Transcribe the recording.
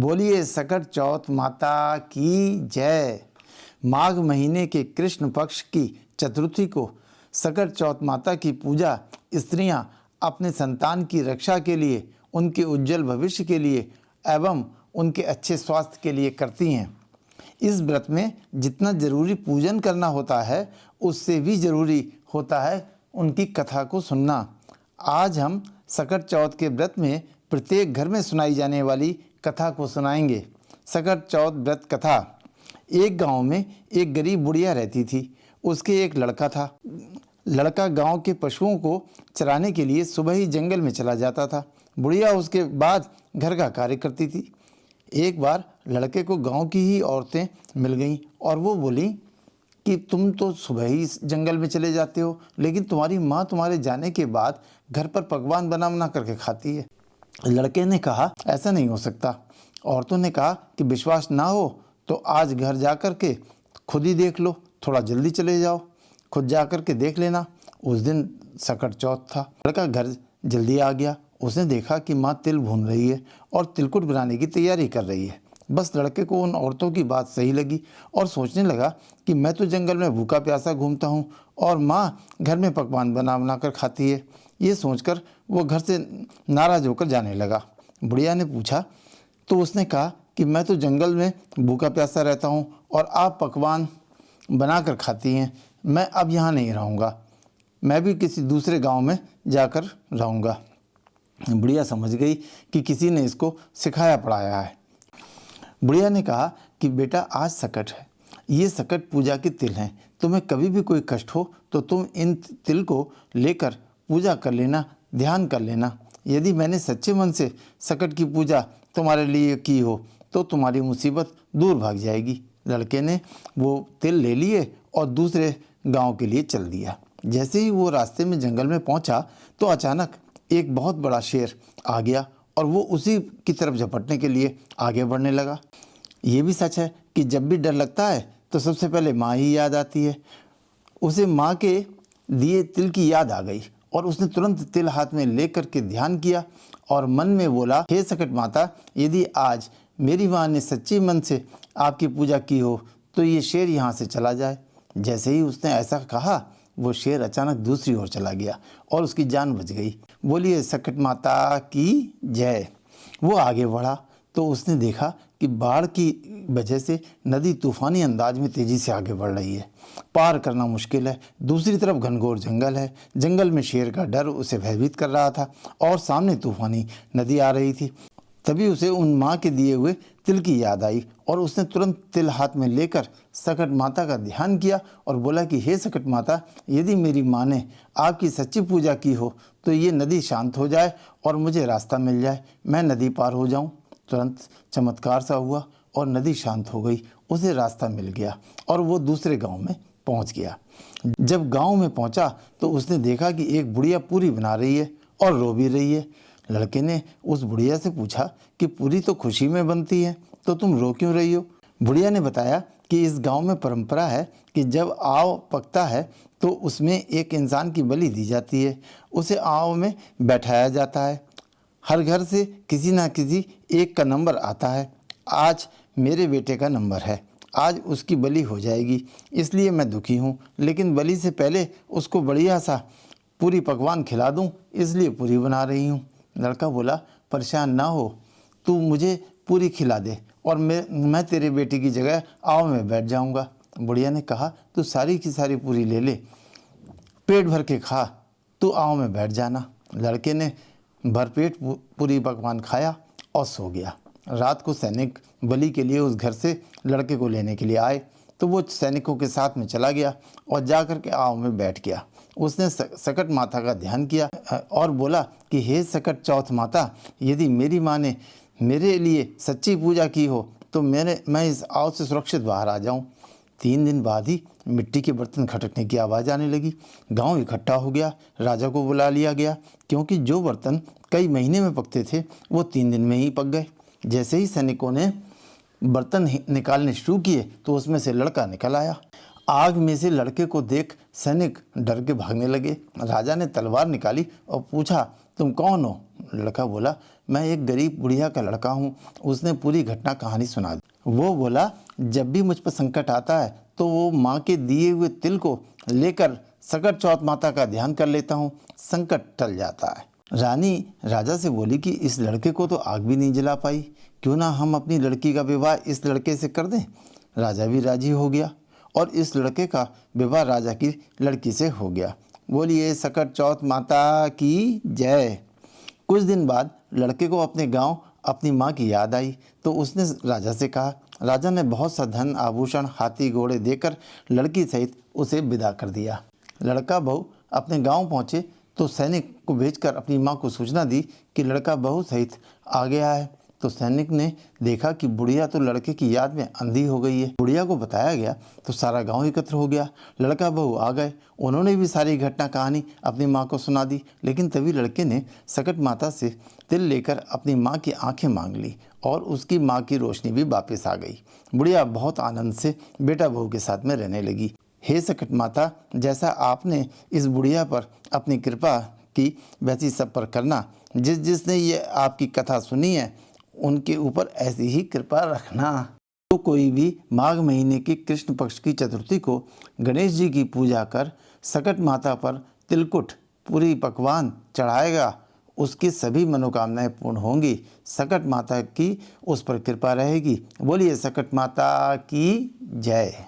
बोलिए सकट चौथ माता की जय। माघ महीने के कृष्ण पक्ष की चतुर्थी को सकट चौथ माता की पूजा स्त्रियां अपने संतान की रक्षा के लिए, उनके उज्जवल भविष्य के लिए एवं उनके अच्छे स्वास्थ्य के लिए करती हैं। इस व्रत में जितना जरूरी पूजन करना होता है, उससे भी जरूरी होता है उनकी कथा को सुनना। आज हम सकट चौथ के व्रत में प्रत्येक घर में सुनाई जाने वाली कथा को सुनाएंगे। सकट चौथ व्रत कथा। एक गांव में एक गरीब बुढ़िया रहती थी। उसके एक लड़का था। लड़का गांव के पशुओं को चराने के लिए सुबह ही जंगल में चला जाता था। बुढ़िया उसके बाद घर का कार्य करती थी। एक बार लड़के को गांव की ही औरतें मिल गईं और वो बोली कि तुम तो सुबह ही इस जंगल में चले जाते हो, लेकिन तुम्हारी माँ तुम्हारे जाने के बाद घर पर पकवान बना बना करके खाती है। लड़के ने कहा, ऐसा नहीं हो सकता। औरतों ने कहा कि विश्वास ना हो तो आज घर जा कर के खुद ही देख लो, थोड़ा जल्दी चले जाओ, खुद जा कर के देख लेना। उस दिन सकट चौथ था। लड़का घर जल्दी आ गया। उसने देखा कि माँ तिल भून रही है और तिलकुट बनाने की तैयारी कर रही है। बस लड़के को उन औरतों की बात सही लगी और सोचने लगा कि मैं तो जंगल में भूखा प्यासा घूमता हूँ और माँ घर में पकवान बना बना कर खाती है। ये सोचकर वो घर से नाराज होकर जाने लगा। बुढ़िया ने पूछा तो उसने कहा कि मैं तो जंगल में भूखा प्यासा रहता हूँ और आप पकवान बना कर खाती हैं। मैं अब यहाँ नहीं रहूँगा, मैं भी किसी दूसरे गांव में जाकर रहूँगा। बुढ़िया समझ गई कि किसी ने इसको सिखाया पढ़ाया है। बुढ़िया ने कहा कि बेटा, आज सकट है, ये सकट पूजा के तिल हैं। तुम्हें कभी भी कोई कष्ट हो तो तुम इन तिल को लेकर पूजा कर लेना, ध्यान कर लेना। यदि मैंने सच्चे मन से सकट की पूजा तुम्हारे लिए की हो तो तुम्हारी मुसीबत दूर भाग जाएगी। लड़के ने वो तिल ले लिए और दूसरे गांव के लिए चल दिया। जैसे ही वो रास्ते में जंगल में पहुंचा तो अचानक एक बहुत बड़ा शेर आ गया और वो उसी की तरफ झपटने के लिए आगे बढ़ने लगा। ये भी सच है कि जब भी डर लगता है तो सबसे पहले माँ ही याद आती है। उसे माँ के दिए तिल की याद आ गई और उसने तुरंत तिल हाथ में लेकर के ध्यान किया और मन में बोला, हे सकट माता, यदि आज मेरी माँ ने सच्ची मन से आपकी पूजा की हो तो ये शेर यहाँ से चला जाए। जैसे ही उसने ऐसा कहा, वो शेर अचानक दूसरी ओर चला गया और उसकी जान बच गई। बोलिए सकट माता की जय। वो आगे बढ़ा तो उसने देखा कि बाढ़ की वजह से नदी तूफानी अंदाज में तेजी से आगे बढ़ रही है। पार करना मुश्किल है। दूसरी तरफ घनघोर जंगल है। जंगल में शेर का डर उसे भयभीत कर रहा था और सामने तूफानी नदी आ रही थी। तभी उसे उन माँ के दिए हुए तिल की याद आई और उसने तुरंत तिल हाथ में लेकर सकट माता का ध्यान किया और बोला कि हे सकट माता, यदि मेरी माँ ने आपकी सच्ची पूजा की हो तो ये नदी शांत हो जाए और मुझे रास्ता मिल जाए, मैं नदी पार हो जाऊं। तुरंत चमत्कार सा हुआ और नदी शांत हो गई। उसे रास्ता मिल गया और वो दूसरे गांव में पहुंच गया। जब गांव में पहुंचा तो उसने देखा कि एक बुढ़िया पूरी बना रही है और रो भी रही है। लड़के ने उस बुढ़िया से पूछा कि पूरी तो खुशी में बनती है, तो तुम रो क्यों रही हो? बुढ़िया ने बताया कि इस गांव में परंपरा है कि जब आव पकता है तो उसमें एक इंसान की बलि दी जाती है। उसे आव में बैठाया जाता है। हर घर से किसी ना किसी एक का नंबर आता है। आज मेरे बेटे का नंबर है, आज उसकी बलि हो जाएगी, इसलिए मैं दुखी हूँ, लेकिन बलि से पहले उसको बढ़िया सा पूरी पकवान खिला दूँ, इसलिए पूरी बना रही हूँ। लड़का बोला, परेशान ना हो, तू मुझे पूरी खिला दे और मैं तेरे बेटे की जगह आव में बैठ जाऊँगा। बुढ़िया ने कहा, तू सारी की सारी पूरी ले ले, पेट भर के खा, तू आव में बैठ जाना। लड़के ने भरपेट पूरी पकवान खाया और सो गया। रात को सैनिक बलि के लिए उस घर से लड़के को लेने के लिए आए तो वो सैनिकों के साथ में चला गया और जा कर के आव में बैठ गया। उसने सकट माता का ध्यान किया और बोला कि हे सकट चौथ माता, यदि मेरी माँ ने मेरे लिए सच्ची पूजा की हो तो मैं इस आव से सुरक्षित बाहर आ जाऊं। 3 दिन बाद ही मिट्टी के बर्तन खटकने की आवाज़ आने लगी। गांव इकट्ठा हो गया। राजा को बुला लिया गया क्योंकि जो बर्तन कई महीने में पकते थे वो 3 दिन में ही पक गए। जैसे ही सैनिकों ने बर्तन निकालने शुरू किए तो उसमें से लड़का निकल आया। आग में से लड़के को देख सैनिक डर के भागने लगे। राजा ने तलवार निकाली और पूछा तुम कौन हो? लड़का बोला, मैं एक गरीब बुढ़िया का लड़का हूँ। उसने पूरी घटना कहानी सुना दी। वो बोला, जब भी मुझ पर संकट आता है तो वो माँ के दिए हुए तिल को लेकर सकट चौथ माता का ध्यान कर लेता हूँ, संकट टल जाता है। रानी राजा से बोली कि इस लड़के को तो आग भी नहीं जला पाई, क्यों ना हम अपनी लड़की का विवाह इस लड़के से कर दें। राजा भी राजी हो गया और इस लड़के का विवाह राजा की लड़की से हो गया। बोलिए सकट चौथ माता की जय। कुछ दिन बाद लड़के को अपने गांव अपनी माँ की याद आई तो उसने राजा से कहा। राजा ने बहुत सा धन आभूषण हाथी घोड़े देकर लड़की सहित उसे विदा कर दिया। लड़का बहू अपने गांव पहुंचे तो सैनिक को भेजकर अपनी माँ को सूचना दी कि लड़का बहू सहित आ गया है। तो सैनिक ने देखा कि बुढ़िया तो लड़के की याद में अंधी हो गई है। बुढ़िया को बताया गया तो सारा गांव एकत्र हो गया। लड़का बहू आ गए, उन्होंने भी सारी घटना कहानी अपनी माँ को सुना दी। लेकिन तभी लड़के ने सकट माता से तिल लेकर अपनी माँ की आंखें मांग ली और उसकी माँ की रोशनी भी वापस आ गई। बुढ़िया बहुत आनंद से बेटा बहू के साथ में रहने लगी। हे सकट माता, जैसा आपने इस बुढ़िया पर अपनी कृपा की वैसी सब पर करना। जिसने ये आपकी कथा सुनी है उनके ऊपर ऐसी ही कृपा रखना। तो कोई भी माघ महीने की कृष्ण पक्ष की चतुर्थी को गणेश जी की पूजा कर सकट माता पर तिलकुट पूरी पकवान चढ़ाएगा, उसकी सभी मनोकामनाएं पूर्ण होंगी। सकट माता की उस पर कृपा रहेगी। बोलिए सकट माता की जय।